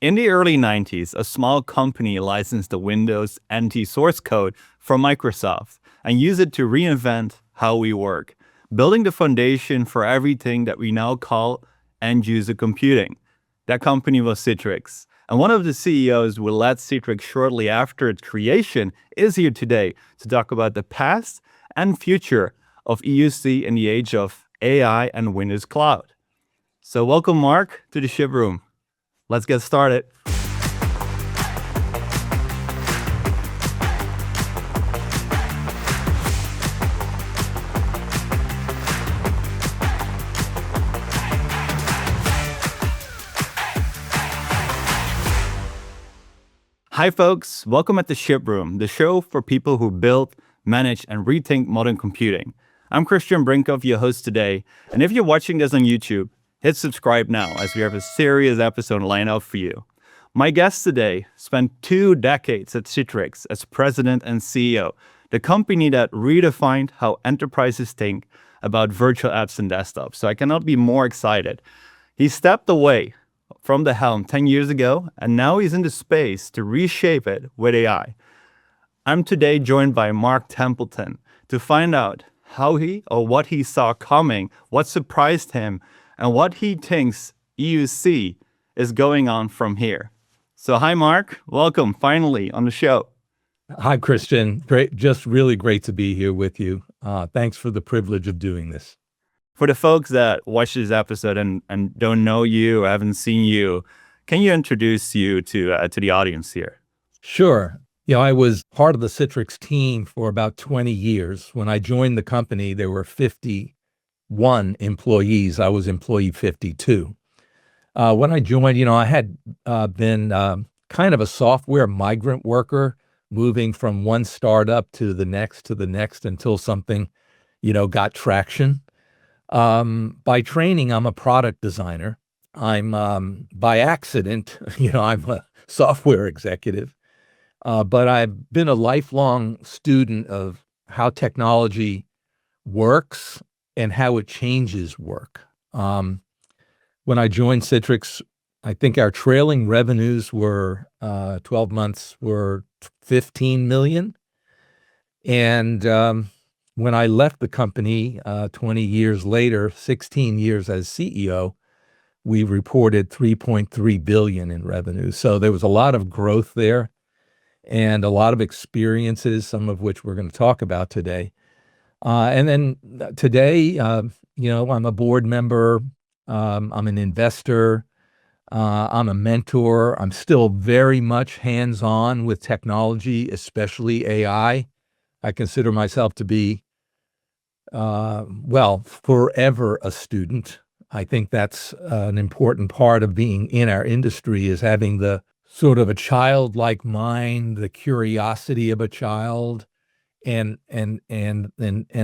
In the early 90s, a small company licensed the Windows NT source code from Microsoft and used it to reinvent how we work, building the foundation for everything that we now call end-user computing. That company was Citrix. And one of the CEOs who led Citrix shortly after its creation is here today to talk about the past and future of EUC in the age of AI and Windows Cloud. So welcome, Mark, to the Ship Room. Let's get started. Hi, folks. Welcome at the Ship Room, the show for people who build, manage, and rethink modern computing. I'm Christian Brinkhoff, your host today. And if you're watching this on YouTube, hit subscribe now as we have a serious episode lined up for you. My guest today spent 2 decades at Citrix as president and CEO, the company that redefined how enterprises think about virtual apps and desktops. So I cannot be more excited. He stepped away from the helm 10 years ago, and now he's in the space to reshape it with AI. I'm today joined by Mark Templeton to find out how he or what he saw coming, what surprised him, and what he thinks EUC is going on from here. So hi, Mark. Welcome finally on the show. Hi, Christian. Great. Just really great to be here with you. Thanks for the privilege of doing this. For the folks that watch this episode and don't know you or haven't seen you, can you introduce you to the audience here? Sure. I was part of the Citrix team for about 20 years. When I joined the company, there were 51 employees. I was employee 52. When I joined, I had been kind of a software migrant worker, moving from one startup to the next until something, got traction. By training, I'm a product designer. I'm by accident, I'm a software executive. But I've been a lifelong student of how technology works and how it changes work. When I joined Citrix, I think our trailing revenues were 12 months were 15 million. And when I left the company 20 years later, 16 years as CEO, we reported 3.3 billion in revenue. So there was a lot of growth there and a lot of experiences, some of which we're going to talk about today. And then today, I'm a board member. I'm an investor. I'm a mentor. I'm still very much hands-on with technology, especially AI. I consider myself to be, forever a student. I think that's an important part of being in our industry, is having the sort of a childlike mind, the curiosity of a child, and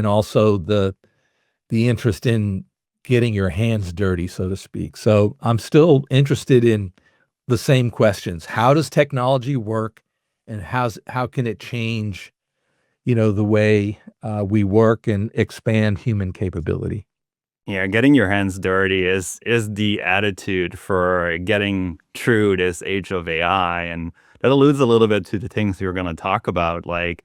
also the interest in getting your hands dirty, so to speak. So I'm still interested in the same questions. How does technology work, and how can it change, the way we work and expand human capability? Yeah, getting your hands dirty is the attitude for getting through this age of AI, and that alludes a little bit to the things you're going to talk about. Like,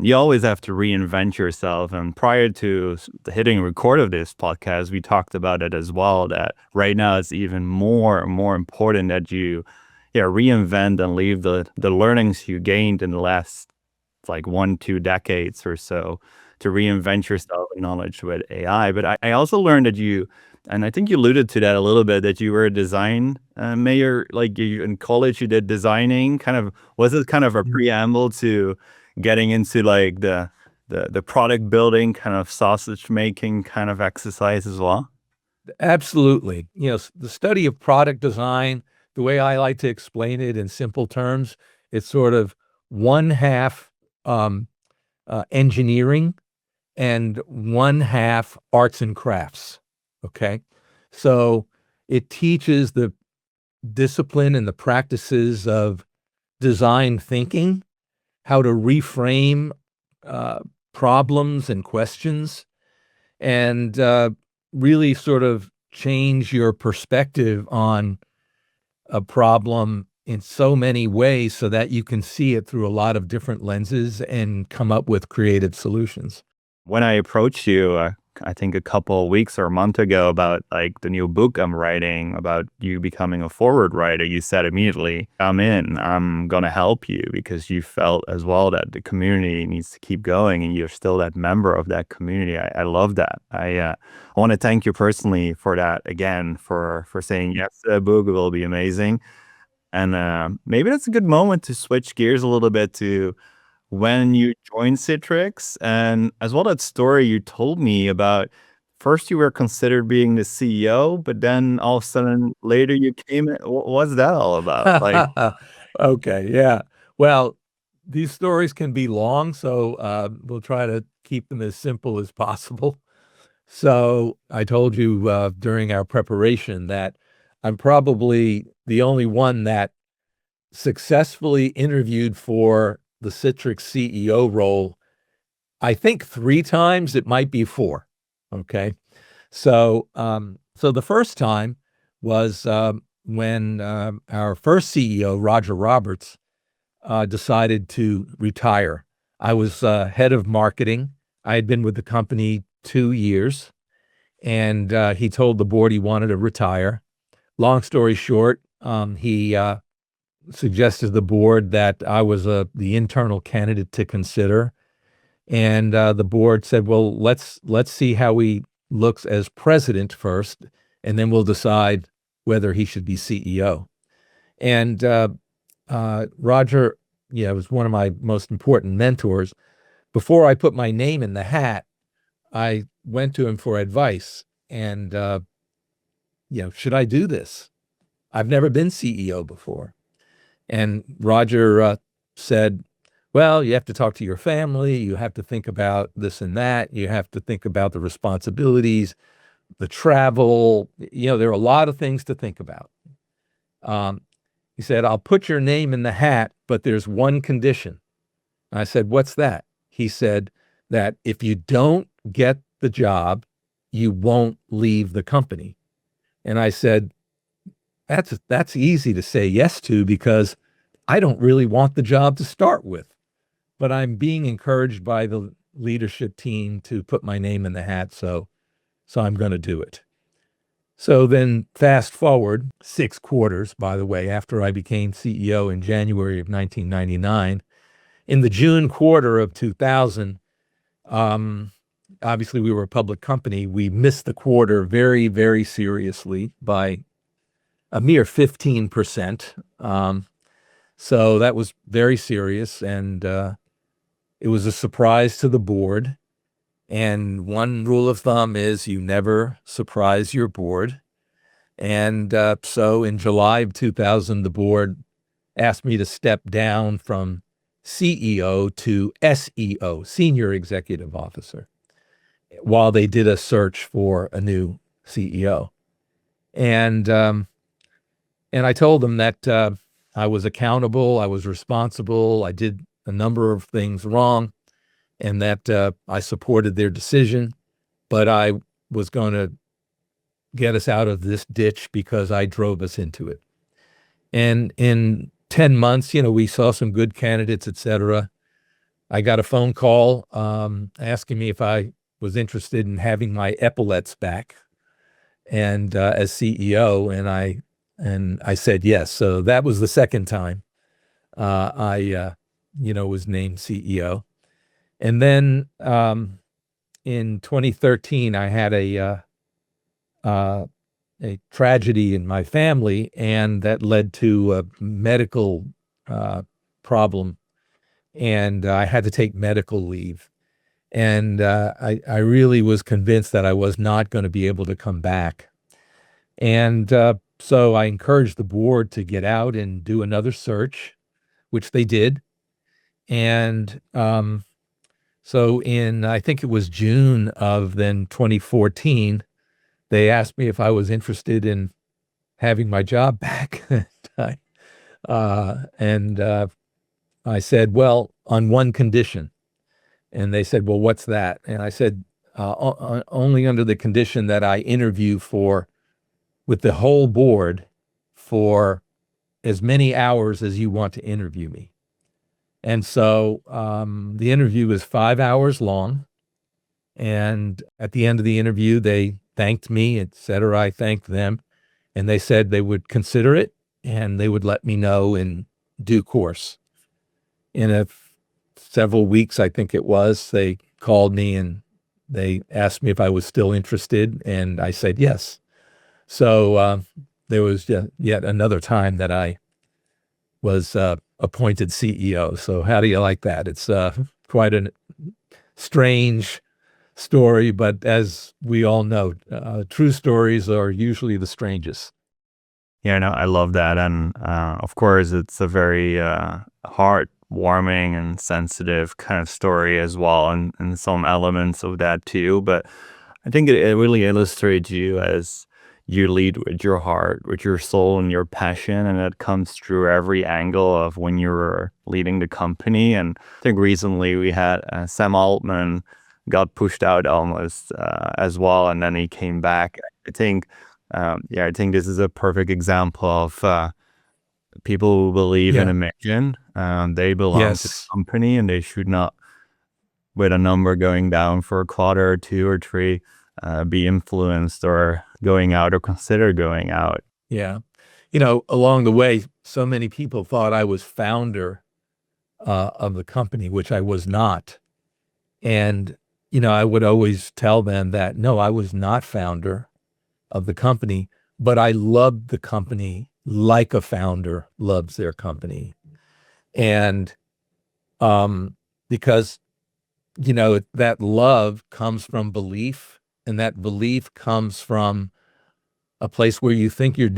you always have to reinvent yourself. And prior to hitting record of this podcast, we talked about it as well. That right now it's even more important that you, reinvent and leave the learnings you gained in the last 1-2 decades or so to reinvent yourself in knowledge with AI. But I also learned that you, and I think you alluded to that a little bit, that you were a design major. Like, you in college, you did designing. Was it kind of a preamble to getting into the product building, kind of sausage making kind of exercise as well? Absolutely. The study of product design, the way I like to explain it in simple terms, it's sort of one half engineering and one half arts and crafts. Okay. So it teaches the discipline and the practices of design thinking, how to reframe problems and questions, and really sort of change your perspective on a problem in so many ways so that you can see it through a lot of different lenses and come up with creative solutions. When I approached you, I think a couple of weeks or a month ago about like the new book I'm writing about you becoming a forward writer, you said immediately, I'm in, I'm going to help you because you felt as well that the community needs to keep going and you're still that member of that community. I love that. I want to thank you personally for that again, for saying yes to the book. It will be amazing. And maybe that's a good moment to switch gears a little bit to when you joined Citrix, and as well that story you told me about first you were considered being the CEO, but then all of a sudden later you came in. What's that all about? Like, Okay, yeah. Well, these stories can be long, so we'll try to keep them as simple as possible. So I told you during our preparation that I'm probably the only one that successfully interviewed for the Citrix CEO role. I think 3 times, it might be 4. Okay. So the first time was when our first CEO, Roger Roberts, decided to retire. I was head of marketing. I had been with the company 2 years, and he told the board he wanted to retire. Long story short, he suggested to the board that I was the internal candidate to consider. And the board said, well, let's see how he looks as president first, and then we'll decide whether he should be CEO. And Roger, yeah, was one of my most important mentors. Before I put my name in the hat, I went to him for advice. And, should I do this? I've never been CEO before. And Roger said, well, you have to talk to your family. You have to think about this and that. You have to think about the responsibilities, the travel. There are a lot of things to think about. He said, I'll put your name in the hat, but there's one condition. I said, what's that? He said that if you don't get the job, you won't leave the company. And I said, that's easy to say yes to because I don't really want the job to start with, but I'm being encouraged by the leadership team to put my name in the hat. So I'm going to do it. So then fast forward 6 quarters, by the way, after I became CEO in January of 1999, in the June quarter of 2000, obviously we were a public company. We missed the quarter very, very seriously by a mere 15%. So that was very serious, and it was a surprise to the board. And one rule of thumb is you never surprise your board. And so in July of 2000, the board asked me to step down from CEO to SEO, Senior Executive Officer, while they did a search for a new CEO. And I told them that I was accountable, I was responsible, I did a number of things wrong, and that I supported their decision, but I was going to get us out of this ditch because I drove us into it. And in 10 months, we saw some good candidates, et cetera. I got a phone call asking me if I was interested in having my epaulets back and as CEO, and I said yes. So that was the second time I was named CEO. And then in 2013, I had a tragedy in my family, and that led to a medical problem, and I had to take medical leave. And I really was convinced that I was not going to be able to come back. And so I encouraged the board to get out and do another search, which they did. And so I think it was June of then 2014, they asked me if I was interested in having my job back. And I said, well, on one condition. And they said, well, what's that? And I said, only under the condition that I interview with the whole board for as many hours as you want to interview me. And so the interview was 5 hours long. And at the end of the interview, they thanked me, et cetera. I thanked them. And they said they would consider it and they would let me know in due course. In several weeks, I think it was, they called me and they asked me if I was still interested. And I said yes. So there was yet another time that I was appointed CEO. So how do you like that? It's quite a strange story, but as we all know, true stories are usually the strangest. Yeah, no, I love that. And of course, it's a very heartwarming and sensitive kind of story as well, and some elements of that too. But I think it really illustrates you as you lead with your heart, with your soul and your passion, and it comes through every angle of when you're leading the company. And I think recently we had Sam Altman got pushed out almost as well, and then he came back. I think, I think this is a perfect example of people who believe in Yeah. a mission. They belong to the Yes. company, and they should not, with a number going down for a quarter or two or three, be influenced or going out or consider going out. Yeah. Along the way, so many people thought I was founder of the company, which I was not. And, I would always tell them that, no, I was not founder of the company, but I loved the company like a founder loves their company. And because, that love comes from belief, and that belief comes from a place where you think you're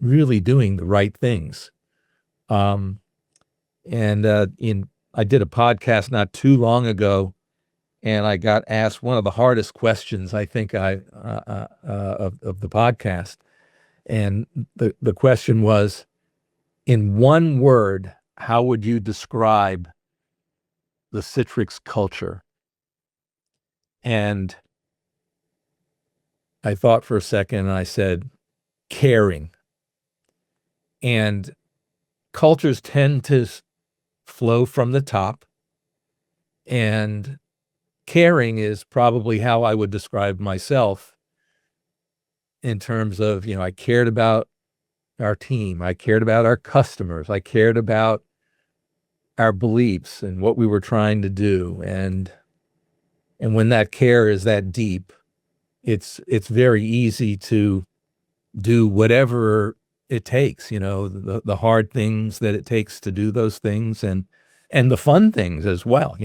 really doing the right things. Um, and I did a podcast not too long ago, and I got asked one of the hardest questions I think of the podcast, and the question was, in one word, how would you describe the Citrix culture? And I thought for a second, and I said, caring. And cultures tend to flow from the top, and caring is probably how I would describe myself in terms of, I cared about our team, I cared about our customers, I cared about our beliefs and what we were trying to do. And when that care is that deep, it's very easy to do whatever it takes, the hard things that it takes to do those things, and the fun things as well.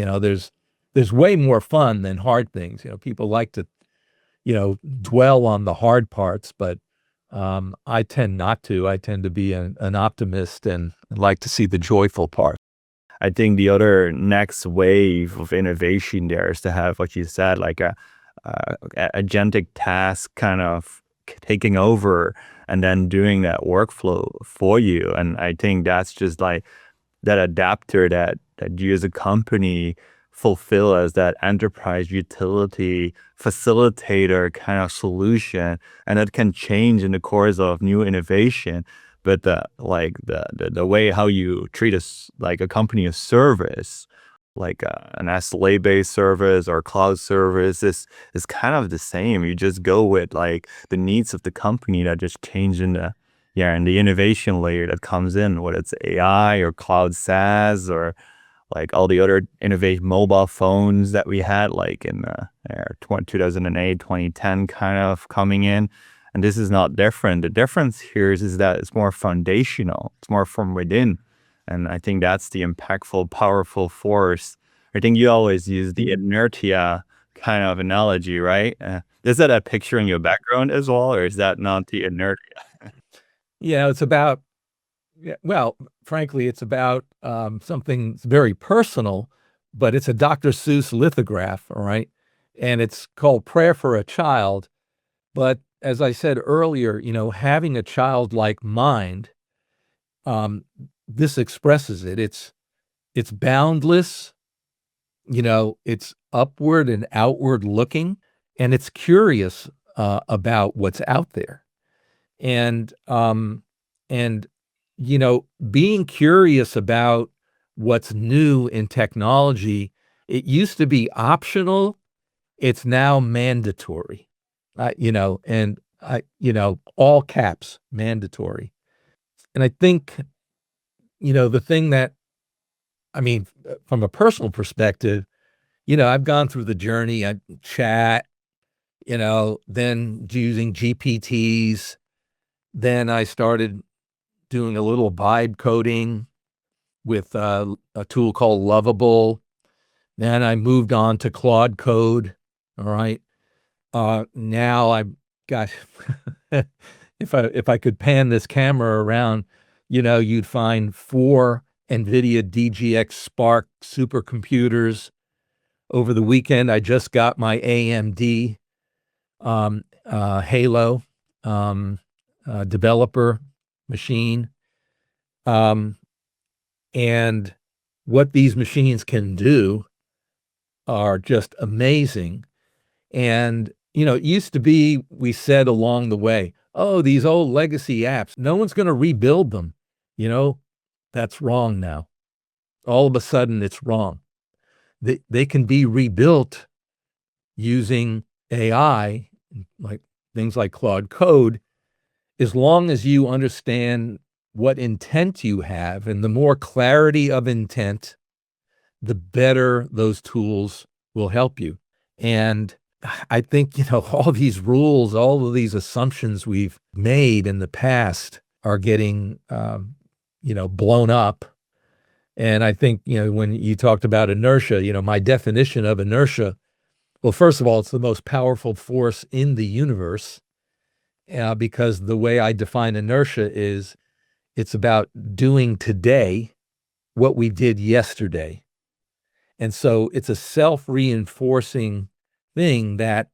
There's way more fun than hard things. People like to, dwell on the hard parts, but I tend not to. I tend to be an optimist and like to see the joyful part. I think the other next wave of innovation there is to have what you said, like a agentic task kind of taking over and then doing that workflow for you. And I think that's just like that adapter that you as a company fulfill as that enterprise utility facilitator kind of solution, and that can change in the course of new innovation. But the way how you treat us like a company of service, like an SLA based service or cloud service, is kind of the same. You just go with like the needs of the company that just change in the innovation layer that comes in, whether it's AI or cloud SaaS or like all the other innovative mobile phones that we had like in 2008, 2010 kind of coming in. And this is not different. The difference here is that it's more foundational. It's more from within. And I think that's the impactful, powerful force. I think you always use the inertia kind of analogy, right? Is that a picture in your background as well, or is that not the inertia? It's about, well, frankly, it's about something very personal, but it's a Dr. Seuss lithograph, all right? And it's called Prayer for a Child. But as I said earlier, having a childlike mind, this expresses it. It's boundless, it's upward and outward looking, and it's curious about what's out there. And being curious about what's new in technology, it used to be optional. It's now mandatory. And all caps, mandatory. And I think, the thing that, from a personal perspective, I've gone through the journey, I chat, then using GPTs. Then I started doing a little vibe coding with a tool called Lovable. Then I moved on to Claude Code. All right. Now I've got, if I could pan this camera around, you'd find 4 NVIDIA DGX Spark supercomputers. Over the weekend, I just got my AMD Halo developer machine. And what these machines can do are just amazing. And, it used to be, we said along the way, oh, these old legacy apps, no one's going to rebuild them. That's wrong now. All of a sudden, it's wrong. They can be rebuilt using AI, like things like Claude Code, as long as you understand what intent you have. And the more clarity of intent, the better those tools will help you. And I think, all these rules, all of these assumptions we've made in the past are getting, blown up. And I think, when you talked about inertia, my definition of inertia, well, first of all, it's the most powerful force in the universe, because the way I define inertia is it's about doing today what we did yesterday. And so it's a self-reinforcing thing that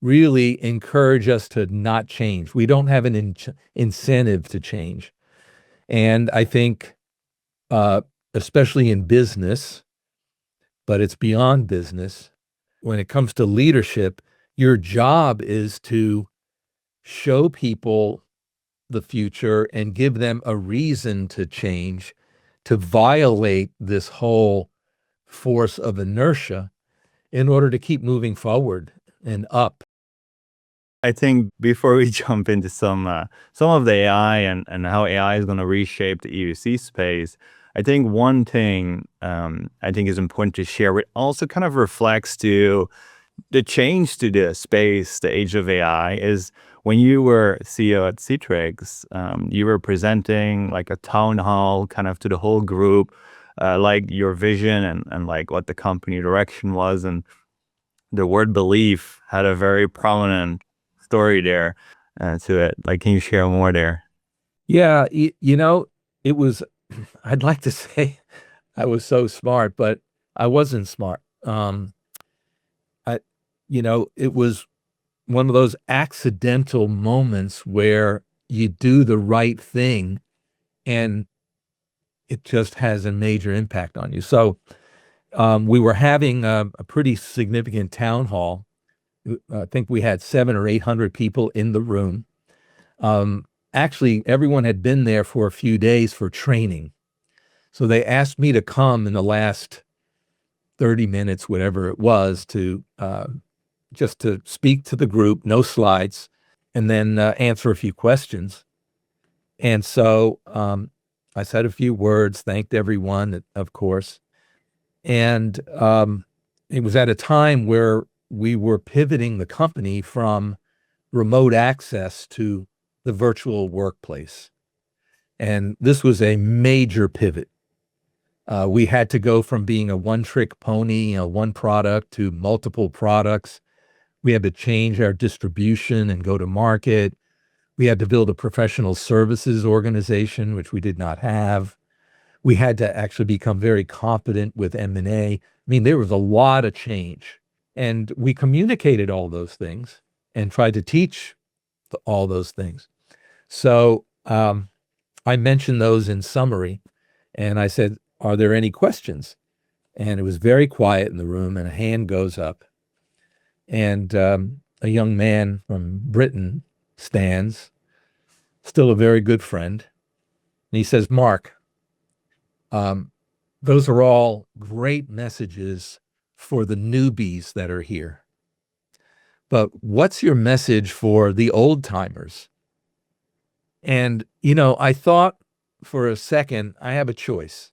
really encourage us to not change. We don't have an incentive to change. And I think, especially in business, but it's beyond business, when it comes to leadership, your job is to show people the future and give them a reason to change, to violate this whole force of inertia in order to keep moving forward and up. I think before we jump into some of the AI and how AI is going to reshape the EUC space, I think one thing I think is important to share, it also kind of reflects to the change to the space, the age of AI, is when you were CEO at Citrix, you were presenting like a town hall kind of to the whole group, like your vision and like what the company direction was. And the word belief had a very prominent story there to it. Like, can you share more there? Yeah, it was, I'd like to say I was so smart, but I wasn't smart. It was one of those accidental moments where you do the right thing and it just has a major impact on you. So we were having a pretty significant town hall. I think we had 700 or 800 people in the room. Actually, everyone had been there for a few days for training. So they asked me to come in the last 30 minutes, whatever it was, to just to speak to the group, no slides, and then answer a few questions. And so I said a few words, thanked everyone, of course. And it was at a time where we were pivoting the company from remote access to the virtual workplace. And this was a major pivot. We had to go from being a one-trick pony, one product, to multiple products. We had to change our distribution and go to market. We had to build a professional services organization, which we did not have. We had to actually become very competent with M&A. I mean, there was a lot of change. And we communicated all those things and tried to teach all those things. So I mentioned those in summary. And I said, are there any questions? And it was very quiet in the room, and a hand goes up. And a young man from Britain stands, still a very good friend. And he says, Mark, those are all great messages for the newbies that are here. But what's your message for the old timers? And, I thought for a second, I have a choice.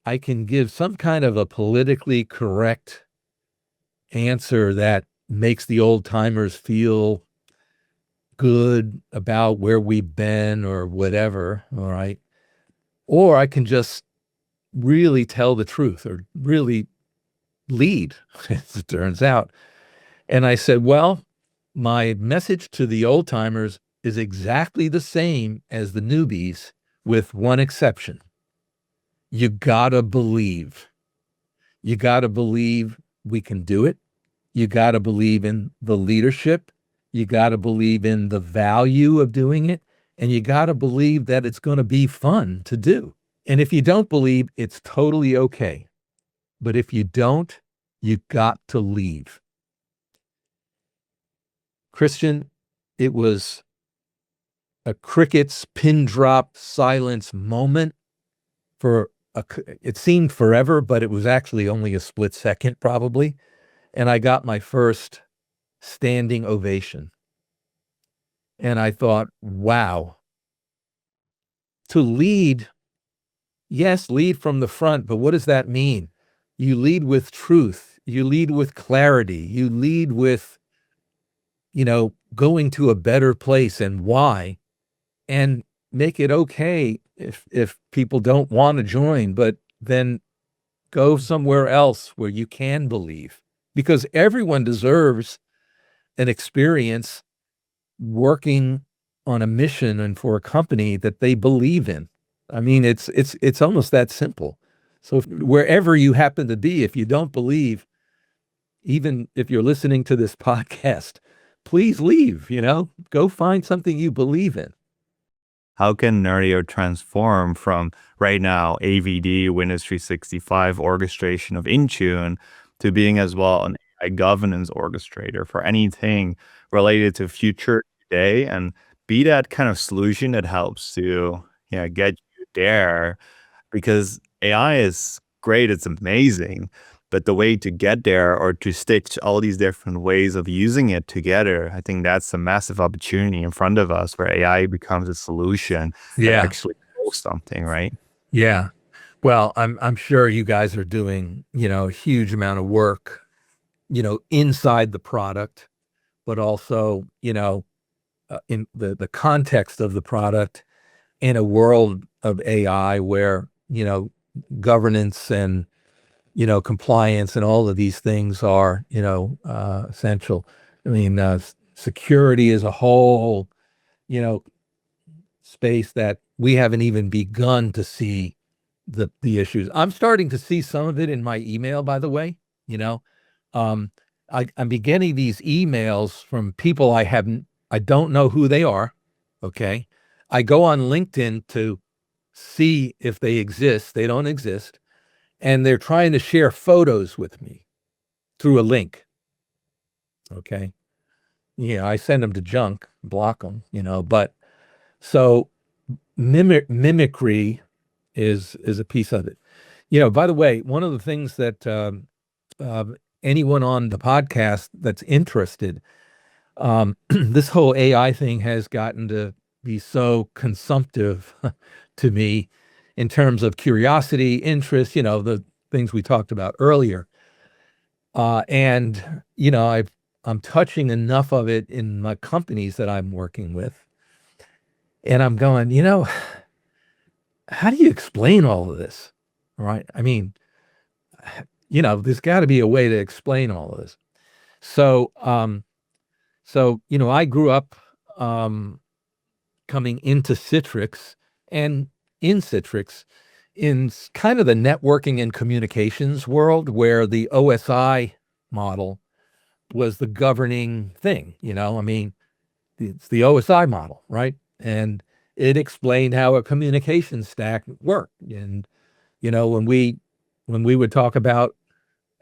I can give some kind of a politically correct answer that makes the old timers feel good about where we've been or whatever. All right. Or I can just really tell the truth or really lead, as it turns out. And I said, well, my message to the old timers is exactly the same as the newbies, with one exception. You gotta believe. You gotta believe we can do it. You gotta believe in the leadership. You gotta believe in the value of doing it. And you gotta believe that it's going to be fun to do. And if you don't believe, it's totally okay. But if you don't, you got to leave. Christian, it was a cricket's pin drop silence moment it seemed forever, but it was actually only a split second probably. And I got my first standing ovation. And I thought, wow, to lead, yes, lead from the front, but what does that mean? You lead with truth. You lead with clarity. You lead with, going to a better place and why, and make it okay if people don't want to join, but then go somewhere else where you can believe, because everyone deserves an experience working on a mission and for a company that they believe in. I mean, it's almost that simple. So wherever you happen to be, if you don't believe, even if you're listening to this podcast, please leave, go find something you believe in. How can Nerdio transform from right now AVD, Windows 365 orchestration of Intune, to being as well an AI governance orchestrator for anything related to future today, and be that kind of solution that helps to get you there? Because AI is great, it's amazing, but the way to get there, or to stitch all these different ways of using it together, I think that's a massive opportunity in front of us, where AI becomes a solution that actually does something, right? Yeah. Well, I'm sure you guys are doing, a huge amount of work, inside the product, but also, in the context of the product, in a world of AI where, governance and, compliance and all of these things are, essential. I mean, security is a whole, space that we haven't even begun to see the issues. I'm starting to see some of it in my email, by the way. I'm getting these emails from people I don't know who they are. Okay. I go on LinkedIn to see if they exist. They don't exist. And they're trying to share photos with me through a link. Okay. Yeah. I send them to junk, block them, but so mimicry is a piece of it. By the way, one of the things that anyone on the podcast that's interested, this whole AI thing has gotten to be so consumptive to me in terms of curiosity, interest, the things we talked about earlier. And, I'm touching enough of it in my companies that I'm working with. And I'm going, how do you explain all of this? Right? I mean, there's got to be a way to explain all of this. So, I grew up coming into Citrix, and in Citrix, in kind of the networking and communications world, where the OSI model was the governing thing. I mean, it's the OSI model, right? And it explained how a communication stack worked. And, when we would talk about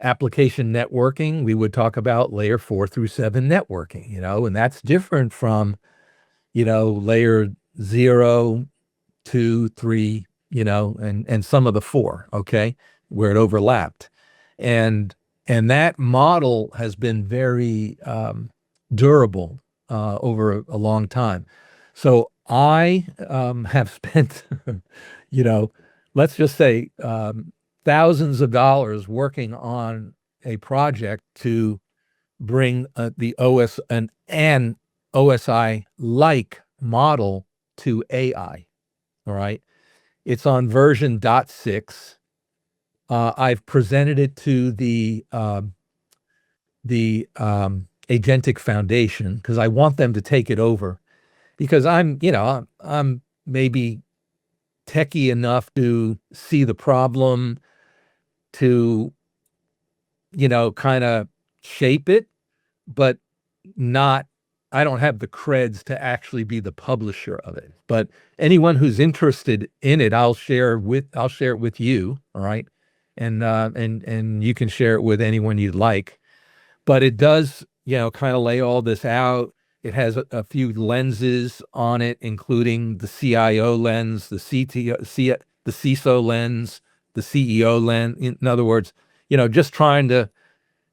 application networking, we would talk about layer 4 through 7 networking, and that's different from, layer 0 2, 3, and some of the 4, okay, where it overlapped. And that model has been very durable over a long time. So I have spent, you know, let's just say thousands of dollars working on a project to bring the an OSI like model to AI. All right. It's on version .6. I've presented it to the Agentic Foundation because I want them to take it over because I'm maybe techie enough to see the problem, to, kind of shape it, but not, I don't have the creds to actually be the publisher of it. But anyone who's interested in it, I'll share it with you. All right. And you can share it with anyone you'd like. But it does, kind of lay all this out. It has a few lenses on it, including the CIO lens, the the CISO lens, the CEO lens. In other words, just trying to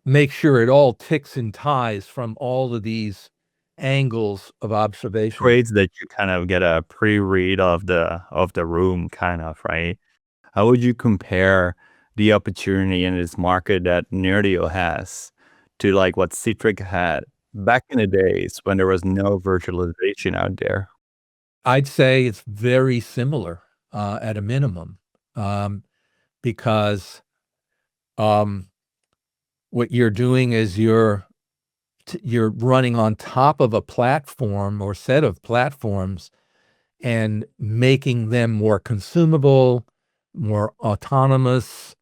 make sure it all ticks and ties from all of these angles of observation. Grades that you kind of get a pre-read of the room, kind of, right? How would you compare the opportunity in this market that Nerdio has to like what Citrix had back in the days when there was no virtualization out there? I'd say it's very similar at a minimum, because what you're doing is you're running on top of a platform or set of platforms and making them more consumable, more autonomous,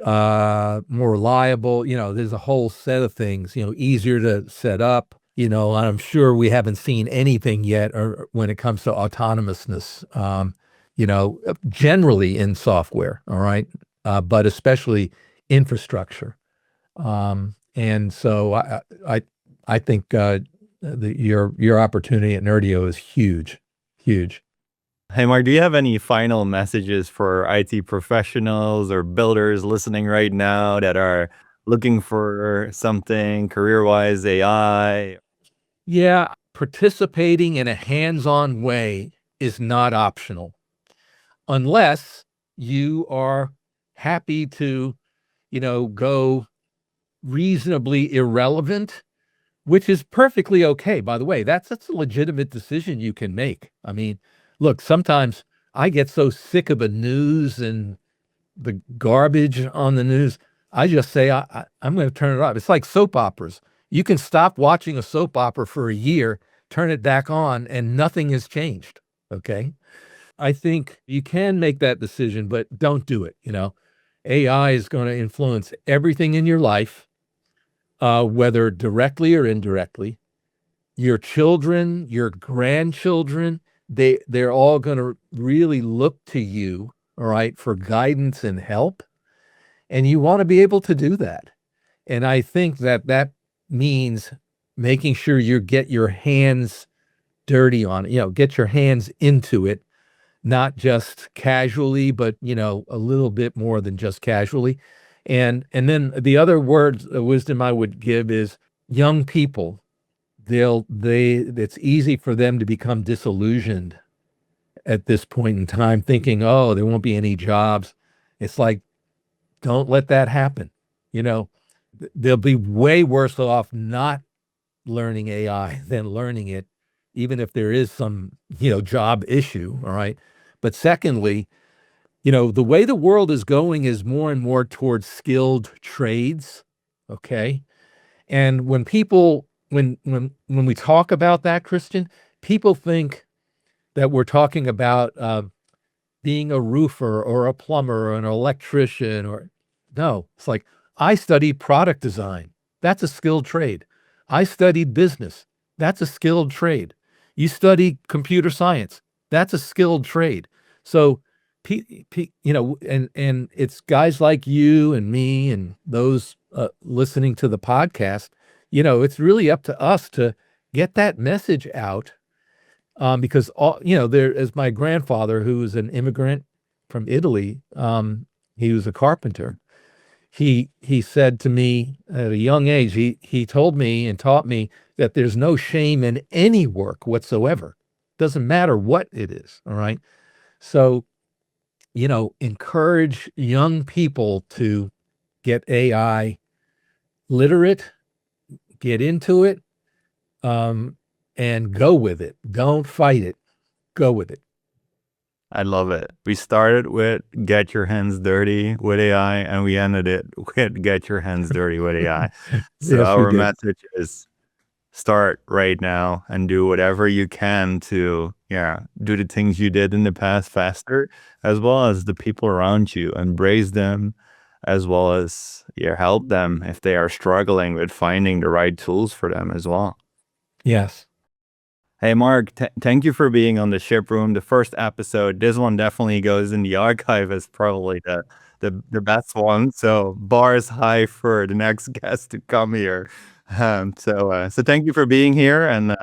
more reliable. There's a whole set of things, easier to set up, and I'm sure we haven't seen anything yet or when it comes to autonomousness, generally in software. All right. But especially infrastructure. And so I think your opportunity at Nerdio is huge, huge. Hey, Mark, do you have any final messages for IT professionals or builders listening right now that are looking for something career-wise, AI? Yeah, participating in a hands-on way is not optional unless you are happy to, go reasonably irrelevant, which is perfectly okay. By the way, that's a legitimate decision you can make. I mean, look, sometimes I get so sick of the news and the garbage on the news. I just say I'm going to turn it off. It's like soap operas. You can stop watching a soap opera for a year, turn it back on, and nothing has changed. Okay. I think you can make that decision, but don't do it. AI is going to influence everything in your life, whether directly or indirectly. Your children, your grandchildren, they're all going to really look to you, all right, for guidance and help. And you want to be able to do that. And I think that means making sure you get your hands dirty on it, get your hands into it, not just casually, but, a little bit more than just casually. And then the other wisdom I would give is young people, it's easy for them to become disillusioned at this point in time, thinking, oh, there won't be any jobs. It's like, don't let that happen. They'll be way worse off not learning AI than learning it, even if there is some, job issue. All right. But secondly, the way the world is going is more and more towards skilled trades. Okay. And when we talk about that, Christian, people think that we're talking about being a roofer or a plumber or an electrician no, it's like I studied product design. That's a skilled trade. I studied business. That's a skilled trade. You study computer science. That's a skilled trade. So, and it's guys like you and me and those listening to the podcast. It's really up to us to get that message out because there as my grandfather, who was an immigrant from Italy, he was a carpenter. He said to me at a young age, he told me and taught me that there's no shame in any work whatsoever. Doesn't matter what it is. All right. So, encourage young people to get AI literate, get into it, and go with it. Don't fight it. Go with it. I love it. We started with get your hands dirty with AI, and we ended it with get your hands dirty with AI. So Yes, we our did. message is start right now and do whatever you can to, do the things you did in the past faster, as well as the people around you. Embrace them, as well as help them if they are struggling with finding the right tools for them as well. Yes. Hey, Mark, thank you for being on the Ship Room, the first episode. This one definitely goes in the archive as probably the best one. So bar is high for the next guest to come here. So thank you for being here, and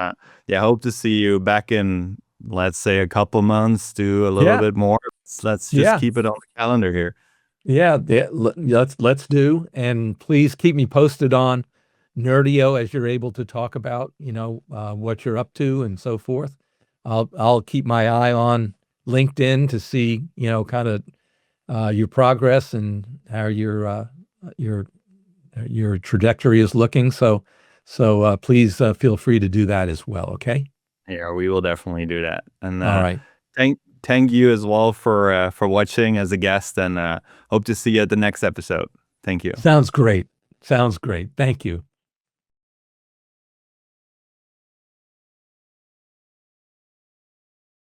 hope to see you back in, let's say, a couple months to a little Yeah. bit more. Let's just Yeah. keep it on the calendar here. Yeah. Let's do. And please keep me posted on Nerdio as you're able to talk about, what you're up to and so forth. I'll keep my eye on LinkedIn to see, kind of your progress and how your trajectory is looking. So please feel free to do that as well. Okay. Yeah, we will definitely do that. And All right. thank you as well for watching as a guest, and hope to see you at the next episode. Thank you. Sounds great. Sounds great. Thank you.